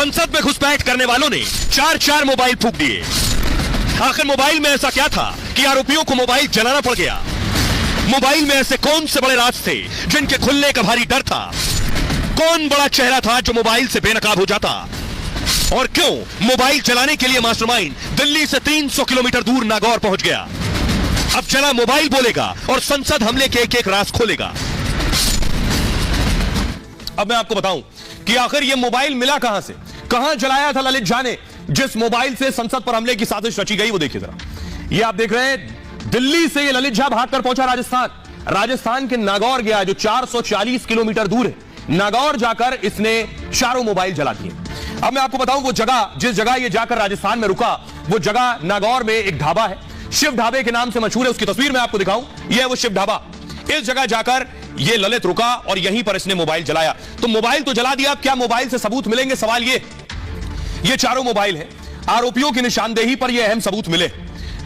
संसद में घुसपैठ करने वालों ने 4 मोबाइल फूंक दिए। आखिर मोबाइल में ऐसा क्या था कि आरोपियों को मोबाइल जलाना पड़ गया? मोबाइल में ऐसे कौन से बड़े राज थे जिनके खुलने का भारी डर था? कौन बड़ा चेहरा था जो मोबाइल से बेनकाब हो जाता? और क्यों मोबाइल चलाने के लिए मास्टरमाइंड दिल्ली से 300 किलोमीटर दूर नागौर पहुंच गया? अब चला मोबाइल बोलेगा और संसद हमले के एक एक राज खोलेगा। अब मैं आपको बताऊं कि आखिर यह मोबाइल मिला कहां से, कहां जलाया था ललित झा ने जिस मोबाइल से संसद पर हमले की साजिश रची गई। वो देखिए जरा, ये आप देख रहे हैं दिल्ली से ये ललित झा भागकर पहुंचा राजस्थान के नागौर गया जो 440 किलोमीटर दूर है। नागौर जाकर इसने चारों मोबाइल जला दिए। अब मैं आपको बताऊं वो जगह, जिस जगह ये जाकर राजस्थान में रुका, वो जगह नागौर में एक ढाबा है, शिव ढाबे के नाम से मशहूर है। उसकी तस्वीर मैं आपको दिखाऊं, यह है वो शिव ढाबा। इस जगह जाकर ये ललित रुका और यहीं पर इसने मोबाइल जलाया। तो मोबाइल तो जला दिया, अब क्या मोबाइल से सबूत मिलेंगे? सवाल ये चारों मोबाइल है। आरोपियों की निशानदेही पर ये अहम सबूत मिले।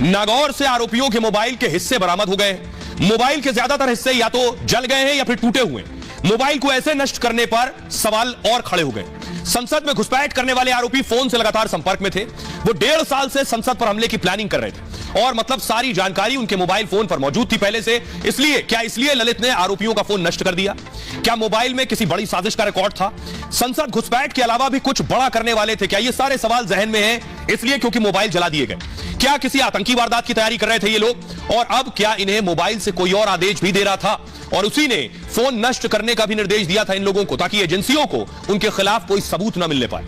नागौर से आरोपियों के मोबाइल के हिस्से बरामद हो गए। मोबाइल के ज्यादातर हिस्से या तो जल गए हैं या फिर टूटे हुए। मोबाइल को ऐसे नष्ट करने पर सवाल और खड़े हो गए। संसद में घुसपैठ करने वाले आरोपी फोन से लगातार संपर्क में थे। वो 1.5 साल से संसद पर हमले की प्लानिंग कर रहे थे और मतलब सारी जानकारी उनके मोबाइल फोन पर मौजूद थी पहले से। इसलिए ललित ने आरोपियों का फोन नष्ट कर दिया? क्या मोबाइल में किसी बड़ी साजिश का रिकॉर्ड था? संसद घुसपैठ के अलावा भी कुछ बड़ा करने वाले थे क्या? ये सारे सवाल जहन में हैं इसलिए क्योंकि मोबाइल जला दिए गए। क्या किसी आतंकी वारदात की तैयारी कर रहे थे ये लोग? और अब क्या इन्हें मोबाइल से कोई और आदेश भी दे रहा था और उसी ने फोन नष्ट करने का भी निर्देश दिया था इन लोगों को ताकि एजेंसियों को उनके खिलाफ कोई सबूत न मिलने पाए?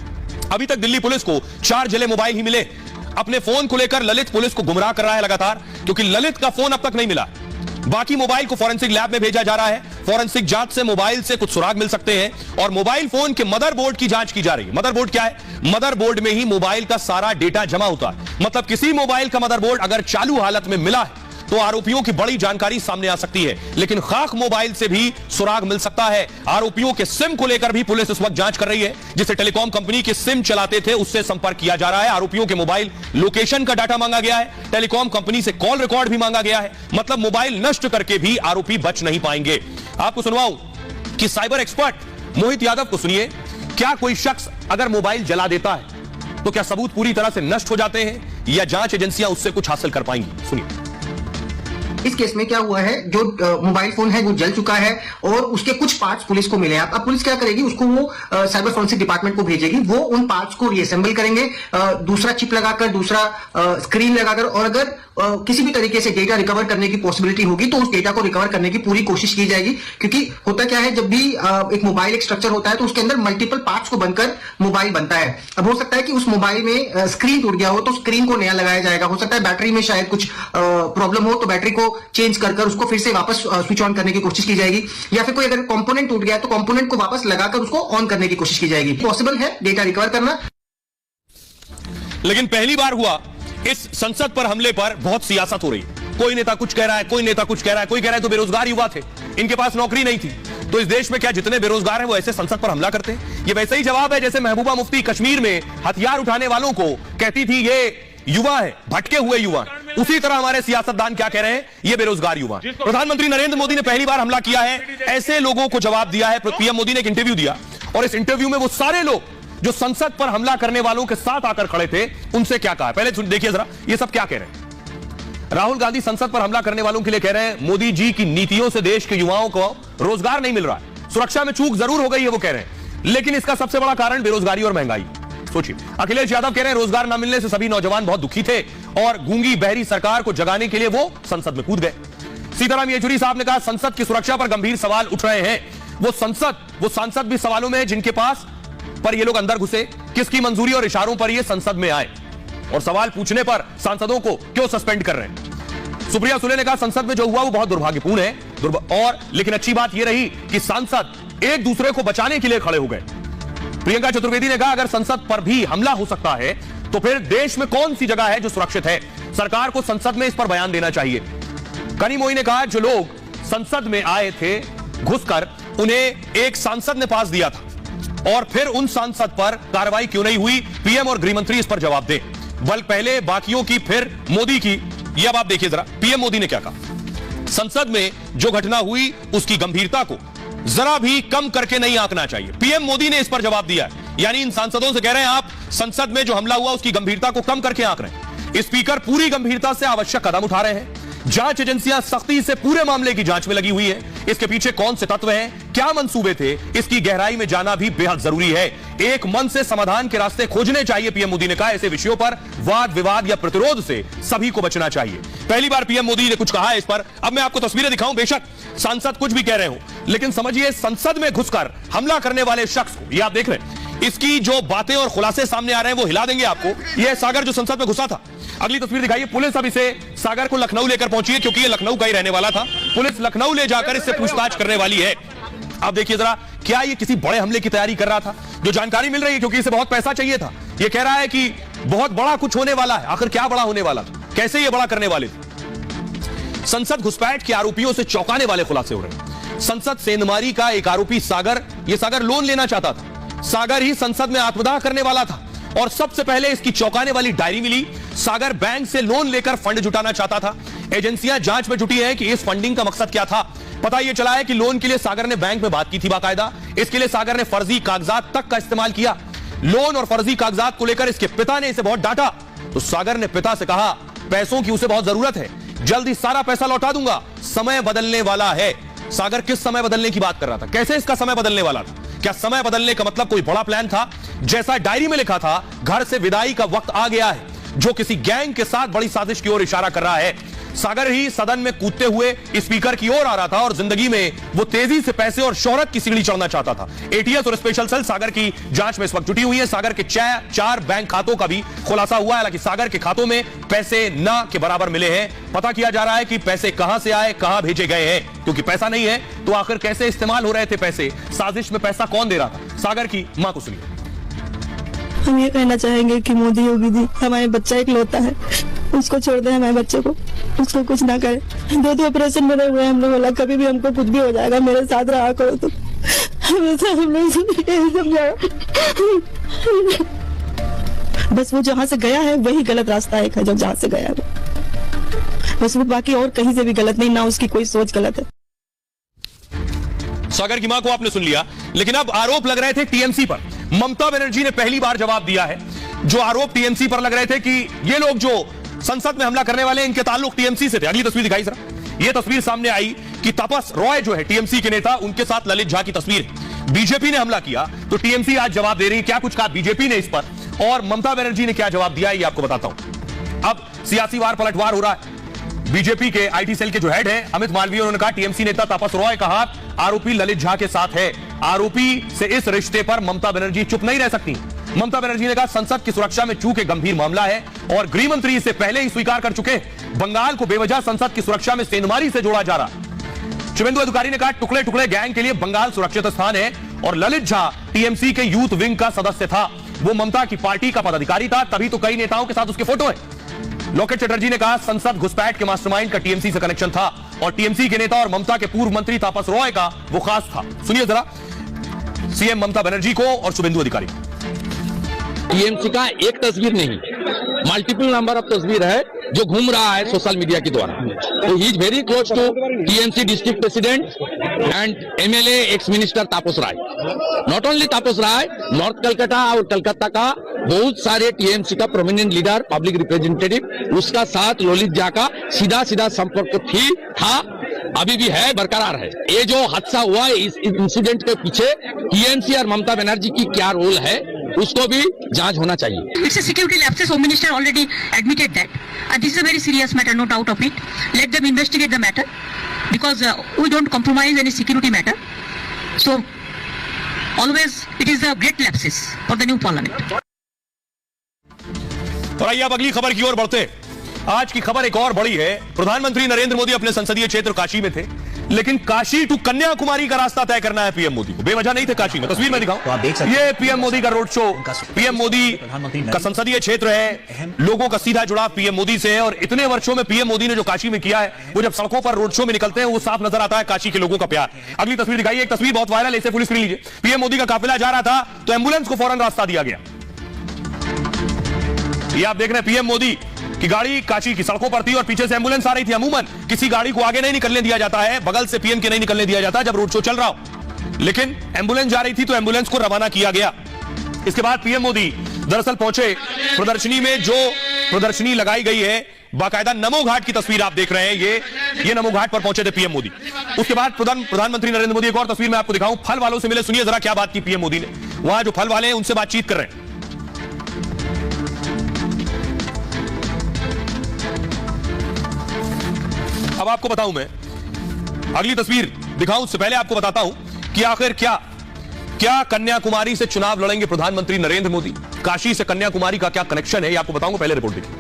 अभी तक दिल्ली पुलिस को 4 जले मोबाइल ही मिले। अपने फोन को लेकर ललित पुलिस को गुमराह कर रहा है लगातार, क्योंकि ललित का फोन अब तक नहीं मिला। बाकी मोबाइल को फॉरेंसिक लैब में भेजा जा रहा है। फॉरेंसिक जांच से मोबाइल से कुछ सुराग मिल सकते हैं और मोबाइल फोन के मदरबोर्ड की जांच की जा रही है। मदरबोर्ड क्या है? मदरबोर्ड में ही मोबाइल का सारा डेटा जमा होता है। मतलब किसी मोबाइल का मदरबोर्ड अगर चालू हालत में मिला है तो आरोपियों की बड़ी जानकारी सामने आ सकती है, लेकिन खाक मोबाइल से भी सुराग मिल सकता है। आरोपियों के सिम को लेकर भी पुलिस इस वक्त जांच कर रही है। जिसे टेलीकॉम कंपनी के सिम चलाते थे उससे संपर्क किया जा रहा है। आरोपियों के मोबाइल लोकेशन का डाटा मांगा गया है। टेलीकॉम कंपनी से कॉल रिकॉर्ड भी मांगा गया है। मतलब मोबाइल नष्ट करके भी आरोपी बच नहीं पाएंगे। आपको सुनवाऊं कि साइबर एक्सपर्ट मोहित यादव को सुनिए। क्या कोई शख्स अगर मोबाइल जला देता है तो क्या सबूत पूरी तरह से नष्ट हो जाते हैं या जांच एजेंसियां उससे कुछ हासिल कर पाएंगी? सुनिए। इस केस में क्या हुआ है, जो मोबाइल फोन है वो जल चुका है और उसके कुछ पार्ट्स पुलिस को मिले हैं। अब पुलिस क्या करेगी, उसको वो साइबर फॉरेंसिक डिपार्टमेंट को भेजेगी। वो उन पार्ट्स को रीअसेंबल करेंगे, दूसरा चिप लगाकर, दूसरा स्क्रीन लगाकर, और अगर किसी भी तरीके से डेटा रिकवर करने की पॉसिबिलिटी होगी तो उस डेटा को रिकवर करने की पूरी कोशिश की जाएगी। क्योंकि होता क्या है, जब भी एक मोबाइल एक स्ट्रक्चर होता है तो उसके अंदर मल्टीपल पार्ट्स को बनकर मोबाइल बनता है। अब हो सकता है कि उस मोबाइल में स्क्रीन टूट गया हो तो स्क्रीन को नया लगाया जाएगा। हो सकता है बैटरी में शायद कुछ प्रॉब्लम हो तो बैटरी को चेंज कर उसको फिर से वापस स्विच ऑन करने की कोशिश की जाएगी, या फिर कोई अगर कंपोनेंट टूट गया है तो कंपोनेंट को वापस लगाकर उसको ऑन करने की कोशिश की जाएगी। पॉसिबल है डेटा रिकवर करना। लेकिन पहली बार हुआ इस संसद पर हमले पर बहुत सियासत हो रही है। कोई नेता कुछ कह रहा है, कोई नेता कुछ कह रहा है, कोई कह रहा है तो बेरोजगार युवा थे, इनके पास नौकरी नहीं थी। तो इस देश में क्या जितने बेरोजगार हैं वो ऐसे संसद पर हमला करते हैं? ये वैसे ही जवाब है जैसे महबूबा मुफ्ती कश्मीर में हथियार उठाने वालों को कहती थी ये युवा है, भटके हुए युवा। उसी तरह हमारे सियासतदान क्या कह रहे हैं, ये बेरोजगार युवा। प्रधानमंत्री नरेंद्र मोदी ने पहली बार हमला किया है, ऐसे लोगों को जवाब दिया है। पीएम मोदी ने एक इंटरव्यू दिया और इस इंटरव्यू में वो सारे लोग जो संसद पर हमला करने वालों के साथ आकर खड़े थे उनसे क्या कहा। पहले देखिए जरा ये सब क्या कह रहे हैं। राहुल गांधी संसद पर हमला करने वालों के लिए कह रहे हैं मोदी जी की नीतियों से देश के युवाओं को रोजगार नहीं मिल रहा है। सुरक्षा में चूक जरूर हो गई है वो कह रहे हैं, लेकिन इसका सबसे बड़ा कारण बेरोजगारी और महंगाई। सोचिए, अखिलेश यादव कह रहे हैं रोजगार न मिलने से सभी नौजवान बहुत दुखी थे और गूंगी बहरी सरकार को जगाने के लिए वो संसद में कूद गए। सीताराम येचुरी साहब ने कहा संसद की सुरक्षा पर गंभीर सवाल उठ रहे हैं। वो सांसद भी सवालों में है जिनके पास पर ये लोग अंदर घुसे, किसकी मंजूरी और इशारों पर ये संसद में आए और सवाल पूछने पर सांसदों को क्यों सस्पेंड कर रहे हैं। सुप्रिया सुले ने कहा संसद में जो हुआ वो बहुत दुर्भाग्यपूर्ण है और लेकिन अच्छी बात यह रही कि सांसद एक दूसरे को बचाने के लिए खड़े हो गए। प्रियंका चतुर्वेदी ने कहा अगर संसद पर भी हमला हो सकता है तो फिर देश में कौन सी जगह है जो सुरक्षित है, सरकार को संसद में इस पर बयान देना चाहिए। कनी मोई ने कहा जो लोग संसद में आए थे घुसकर उन्हें एक सांसद ने पास दिया था और फिर उन सांसद पर कार्रवाई क्यों नहीं हुई, पीएम और गृह मंत्री इस पर जवाब दें। बल्कि पहले बाकियों की फिर मोदी की। ये अब आप देखिए जरा पीएम मोदी ने क्या कहा। संसद में जो घटना हुई उसकी गंभीरता को जरा भी कम करके नहीं आंकना चाहिए। पीएम मोदी ने इस पर जवाब दिया है। यानी इन सांसदों से कह रहे हैं आप संसद में जो हमला हुआ उसकी गंभीरता को कम करके आंक रहे हैं। स्पीकर पूरी गंभीरता से आवश्यक कदम उठा रहे हैं। जांच एजेंसियां सख्ती से पूरे मामले की जांच में लगी हुई है। इसके पीछे कौन से तत्व हैं, क्या मंसूबे थे, इसकी गहराई में जाना भी बेहद जरूरी है। एक मन से समाधान के रास्ते खोजने चाहिए, पीएम मोदी ने कहा। ऐसे विषयों पर वाद विवाद या प्रतिरोध से सभी को बचना चाहिए। पहली बार पीएम मोदी ने कुछ कहा है इस पर। अब मैं आपको तस्वीरें दिखाऊं। बेशक सांसद कुछ भी कह रहे हो, लेकिन समझिए संसद में घुसकर हमला करने वाले शख्स को, ये आप देख रहे हैं, इसकी जो बातें और खुलासे सामने आ रहे हैं वो हिला देंगे आपको। यह सागर जो संसद में घुसा था। अगली तस्वीर दिखाइए। पुलिस अब इसे सागर को लखनऊ लेकर पहुंची है, क्योंकि ये लखनऊ का ही रहने वाला था। पुलिस लखनऊ ले जाकर इससे पूछताछ करने वाली है। अब देखिए जरा, क्या ये किसी बड़े हमले की तैयारी कर रहा था? जो जानकारी मिल रही है, क्योंकि इसे बहुत पैसा चाहिए था, ये कह रहा है कि बहुत बड़ा कुछ होने वाला है। आखिर क्या बड़ा होने वाला था, कैसे ये बड़ा करने वाले थे? संसद घुसपैठ के आरोपियों से चौंकाने वाले खुलासे हो रहे हैं। संसद सेंधमारी का एक आरोपी सागर, ये सागर लोन लेना चाहता था। सागर ही संसद में आत्मदाह करने वाला था, और सबसे पहले इसकी चौंकाने वाली डायरी मिली। सागर बैंक से लोन लेकर फंड जुटाना चाहता था। एजेंसियां जांच में जुटी हैं कि इस फंडिंग का मकसद क्या था। पता यह चला है कि लोन के लिए सागर ने बैंक में बात की थी बाकायदा। इसके लिए सागर ने फर्जी कागजात तक का इस्तेमाल किया। लोन और फर्जी कागजात को लेकर इसके पिता ने इसे बहुत डांटा, तो सागर ने पिता से कहा पैसों की उसे बहुत जरूरत है, जल्द ही सारा पैसा लौटा दूंगा, समय बदलने वाला है। सागर किस समय बदलने की बात कर रहा था? कैसे इसका समय बदलने वाला था? क्या समय बदलने का मतलब कोई बड़ा प्लान था? जैसा डायरी में लिखा था, घर से विदाई का वक्त आ गया है, जो किसी गैंग के साथ बड़ी साजिश की ओर इशारा कर रहा है। सागर ही सदन में कूदते हुए स्पीकर की ओर आ रहा था, और जिंदगी में वो तेजी से पैसे और शोहरत की सीढ़ी चढ़ना चाहता था। एटीएस और स्पेशल सेल सागर की जांच में इस वक्त जुटी हुई है। सागर के 4 बैंक खातों का भी खुलासा हुआ है। हालांकि सागर के खातों में पैसे ना के बराबर मिले हैं। पता किया जा रहा है कि पैसे कहां से आए, कहां भेजे गए हैं, क्योंकि पैसा नहीं है तो आखिर कैसे इस्तेमाल हो रहे थे पैसे? साजिश में पैसा कौन दे रहा था? सागर की मां को सुनिए। हम ये कहना चाहेंगे कि मोदी योगी जी हमारे बच्चा इकलौता है, उसको छोड़ दे, हमारे बच्चे को, उसको कुछ ना करे। 2 ऑपरेशन मेरे हुए, हमने बोला कभी भी हमको कुछ भी हो जाएगा, मेरे साथ रहा करो तुम। हमेशा हमने समझाया। बस वो जहाँ से गया है वही गलत रास्ता है, जब जहाँ से गया है वो, बस वो बाकी और कहीं से भी गलत नहीं, ना उसकी कोई सोच गलत है। सागर की मां को आपने सुन लिया, लेकिन अब आरोप लग रहे थे टीएमसी पर। ममता बनर्जी ने पहली बार जवाब दिया है। जो आरोप टीएमसी पर लग रहे थे कि ये लोग जो संसद में हमला करने वाले, इनके ताल्लुक टीएमसी से थे। अगली तस्वीर दिखाई जरा। ये तस्वीर सामने आई कि तापस रॉय जो है टीएमसी के नेता, उनके साथ ललित झा की तस्वीर है। बीजेपी ने हमला किया तो टीएमसी आज जवाब दे रही है। क्या कुछ कहा बीजेपी ने इस पर, और ममता बनर्जी ने क्या जवाब दिया, ये आपको बताता हूं। अब सियासी वार पलटवार हो रहा है। बीजेपी के आईटी सेल के जो हेड है अमित मालवीय, उन्होंने कहा टीएमसी नेता तापस रॉय का हाथ आरोपी ललित झा के साथ है। आरोपी से इस रिश्ते पर ममता बनर्जी चुप नहीं रह सकती। ममता बनर्जी ने कहा संसद की सुरक्षा में चूक एक गंभीर मामला है, और गृह मंत्री इसे पहले ही स्वीकार कर चुके। बंगाल को बेवजह संसद की सुरक्षा में सेंधमारी से जोड़ा जा रहा। शुभेंदु अधिकारी ने कहा टुकड़े टुकड़े गैंग के लिए बंगाल सुरक्षित स्थान है, और ललित झा टीएमसी के यूथ विंग का सदस्य था। वो ममता की पार्टी का पदाधिकारी था, तभी तो कई नेताओं के साथ उसके फोटो है। लोकेट चटर्जी ने कहा संसद घुसपैठ के मास्टरमाइंड का टीएमसी से कनेक्शन था, और टीएमसी के नेता और ममता के पूर्व मंत्री तापस रॉय का वो खास था। सुनिए जरा सीएम ममता बनर्जी को और शुभेंदु अधिकारी। टीएमसी का एक तस्वीर नहीं, मल्टीपल नंबर ऑफ तस्वीर है जो घूम रहा है सोशल मीडिया के द्वारा। तो he is very close to TMC district president and MLA ex minister Tapas Roy. Not only Tapas Roy, north Calcutta और कलकत्ता का बहुत सारे टीएमसी का प्रोमिनेंट लीडर, पब्लिक रिप्रेजेंटेटिव, उसका साथ ललित झा का सीधा सीधा संपर्क था, अभी भी है, बरकरार है। ये जो हादसा हुआ इस इंसिडेंट के पीछे टीएमसी और ममता बनर्जी की क्या रोल है, उसको भी जांच होना चाहिए। It's a security lapses. Home Minister already admitted that. This is a very serious matter, no doubt of it. Let them investigate the matter, because we don't compromise any security matter. So always it is a great lapses for the new parliament. और आइए अब अगली खबर की ओर बढ़ते। आज की खबर एक और बड़ी है। प्रधानमंत्री नरेंद्र मोदी अपने संसदीय क्षेत्र काशी में थे, लेकिन काशी टू कन्याकुमारी का रास्ता तय करना है पीएम मोदी को। बेवजह नहीं थे काशी में। तस्वीर में दिखाऊं तो आप देख सकते हैं, ये पीएम मोदी का रोड शो। पीएम मोदी का संसदीय क्षेत्र है, लोगों का सीधा जुड़ाव पीएम मोदी से है, और इतने वर्षों में पीएम मोदी ने जो काशी में किया है, वो जब सड़कों पर रोड शो में निकलते हैं वो साफ नजर आता है काशी के लोगों का प्यार। अगली तस्वीर दिखाइए। एक तस्वीर बहुत वायरल है, इसे फुल स्क्रीन लीजिए। पीएम मोदी का काफिला जा रहा था तो एम्बुलेंस को फौरन रास्ता दिया गया। ये आप देख रहे हैं पीएम मोदी की गाड़ी काशी की सड़कों पर थी और पीछे से एम्बुलेंस आ रही थी। अमूमन किसी गाड़ी को आगे नहीं निकलने दिया जाता है, बगल से पीएम के नहीं निकलने दिया जाता जब रोड शो चल रहा हो, लेकिन एम्बुलेंस जा रही थी तो एम्बुलेंस को रवाना किया गया। इसके बाद पीएम मोदी दरअसल पहुंचे प्रदर्शनी में। जो प्रदर्शनी लगाई गई है, बाकायदा नमो घाट की तस्वीर आप देख रहे हैं, ये नमो घाट पर पहुंचे थे पीएम मोदी। उसके बाद प्रधानमंत्री नरेंद्र मोदी, एक और तस्वीर मैं आपको दिखाऊं, फल वालों से मिले। सुनिए जरा क्या बात की पीएम मोदी ने। वहां जो फल वाले हैं उनसे बातचीत कर रहे हैं। अब आपको बताऊं, मैं अगली तस्वीर दिखाऊं उससे पहले आपको बताता हूं कि आखिर क्या कन्याकुमारी से चुनाव लड़ेंगे प्रधानमंत्री नरेंद्र मोदी। काशी से कन्याकुमारी का क्या कनेक्शन है, ये आपको बताऊंगा। पहले रिपोर्ट देखिए।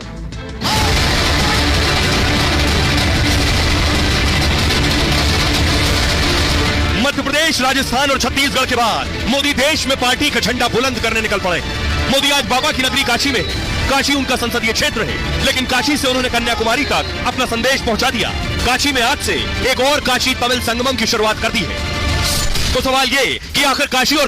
मध्य प्रदेश, राजस्थान और छत्तीसगढ़ के बाद मोदी देश में पार्टी का झंडा बुलंद करने निकल पड़े। मोदी आज बाबा की नगरी काशी में, काशी उनका संसदीय क्षेत्र है, लेकिन काशी से उन्होंने कन्याकुमारी तक अपना संदेश पहुंचा दिया। काशी में आज से एक और काशी तमिल संगमम की शुरुआत कर दी है। तो सवाल ये कि आखिर काशी और